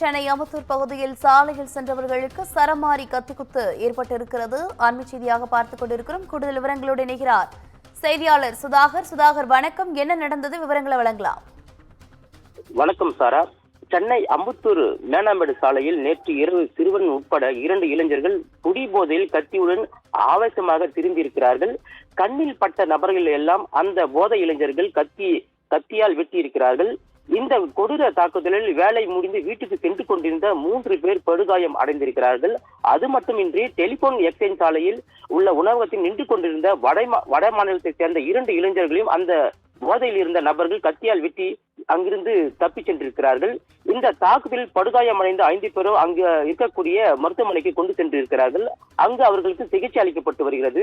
சென்னை அம்பத்தூர் பகுதியில் சாலையில் சென்றவர்களுக்கு சரமாரி கத்திக்குத்து ஏற்பட்டிருக்கிறது. அண்மை செய்தியாக பார்த்துக் கொண்டிருக்கிறோம். கூடுதல் விவரங்களோடு இணைகிறார் செய்தியாளர் சுதாகர். சுதாகர், வணக்கம். என்ன நடந்தது, விவரங்களை வழங்கலாம். வணக்கம் சாரா. சென்னை அம்பத்தூர் மேனாம்பேடு சாலையில் நேற்று இரவு சிறுவன் உட்பட 2 இளைஞர்கள் குடிபோதையில் கத்தியுடன் ஆவேசமாக திரும்பியிருக்கிறார்கள். கண்ணில் பட்ட நபர்கள் எல்லாம் அந்த போதை இளைஞர்கள் கத்தியால் வெட்டியிருக்கிறார்கள். இந்த கொடூர தாக்குதலில் வேலை முடிந்து வீட்டுக்கு சென்று கொண்டிருந்த 3 பேர் படுகாயம் அடைந்திருக்கிறார்கள். அது மட்டுமின்றி டெலிபோன் எக்ஸ்சேஞ்ச் சாலையில் உள்ள உணவகத்தில் நின்று கொண்டிருந்த வட மாநிலத்தை சேர்ந்த 2 இளைஞர்களையும் அந்த போதையில் இருந்த நபர்கள் கத்தியால் வெட்டி அங்கிருந்து தப்பி சென்றிருக்கிறார்கள். இந்த தாக்குதலில் படுகாயமடைந்த 5 பேரும் அங்கு இருக்கக்கூடிய மருத்துவமனைக்கு கொண்டு சென்றிருக்கிறார்கள். அங்கு அவர்களுக்கு சிகிச்சை அளிக்கப்பட்டு வருகிறது.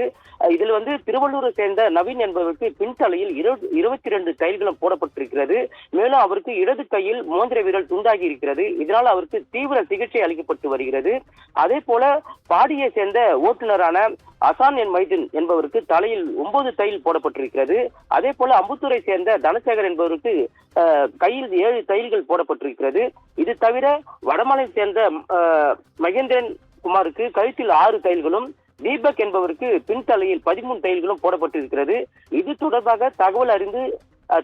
இதில் திருவள்ளூரை சேர்ந்த நவீன் என்பவருக்கு பின்தலையில் 22 தையல்களும் போடப்பட்டிருக்கிறது. மேலும் அவருக்கு இடது கையில் மோதிர விரல் துண்டாகி இருக்கிறது. இதனால் அவருக்கு தீவிர சிகிச்சை அளிக்கப்பட்டு வருகிறது. அதே போல பாடியை சேர்ந்த ஓட்டுநரான அசான் மைதீன் என்பவருக்கு தலையில் 9 தையல் போடப்பட்டிருக்கிறது. அதே போல அம்பத்தூரை சேர்ந்த தனசேகர் என்பவருக்கு கையில் 7 தையல்கள் போடப்பட்டிருக்கிறது. இது தவிர வடமாநிலை சேர்ந்த மகேந்திரன் குமாருக்கு கழுத்தில் 6 தையல்களும், தீபக் என்பவருக்கு பின்தலையில் 13 தையல்களும் போடப்பட்டிருக்கிறது. இது தொடர்பாக தகவல் அறிந்து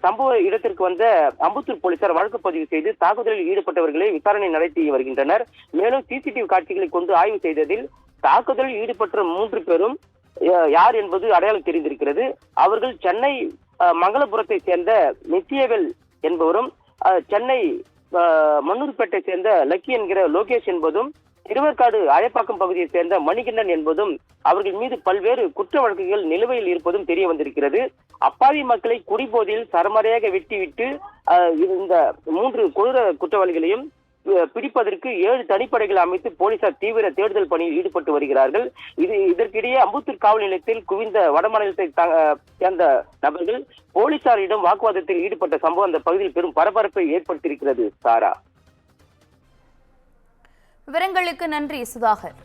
சம்பவ இடத்திற்கு வந்த அம்பத்தூர் போலீசார் வழக்கு பதிவு செய்து தாக்குதலில் ஈடுபட்டவர்களை விசாரணை நடத்தி வருகின்றனர். மேலும் சிசிடிவி காட்சிகளை கொண்டு ஆய்வு செய்ததில் தாக்குதலில் ஈடுபட்ட 3 பேரும் யார் என்பது அடையாளம் தெரிந்திருக்கிறது. அவர்கள் சென்னை மங்களபுரத்தை சேர்ந்த நித்யவேல் என்பவரும், சென்னை மன்னூர்பேட்டை சேர்ந்த லக்கி என்கிற லோகேஷ் என்பதும், திருவேற்காடு அயப்பாக்கம் பகுதியை சேர்ந்த மணிகண்டன் என்பதும் அவர்கள் மீது பல்வேறு குற்ற வழக்குகள் நிலுவையில் இருப்பதும் தெரிய வந்திருக்கிறது. அப்பாவி மக்களை குடிபோதையில் சரமாரியாக வெட்டிவிட்டு இந்த 3 கொடூர குற்றவாளிகளையும் பிடிப்பதற்கு 7 தனிப்படைகள் அமைத்து போலீசார் தீவிர தேடுதல் பணியில் ஈடுபட்டு வருகிறார்கள். இதற்கிடையே அம்பத்தூர் காவல் நிலையத்தில் குவிந்த வடமாநிலத்தை சேர்ந்த நபர்கள் போலீசாரிடம் வாக்குவாதத்தில் ஈடுபட்ட சம்பவம் அந்த பகுதியில் பெரும் பரபரப்பை ஏற்படுத்தியிருக்கிறது. சாரா, விவரங்களுக்கு நன்றி சுதாகர்.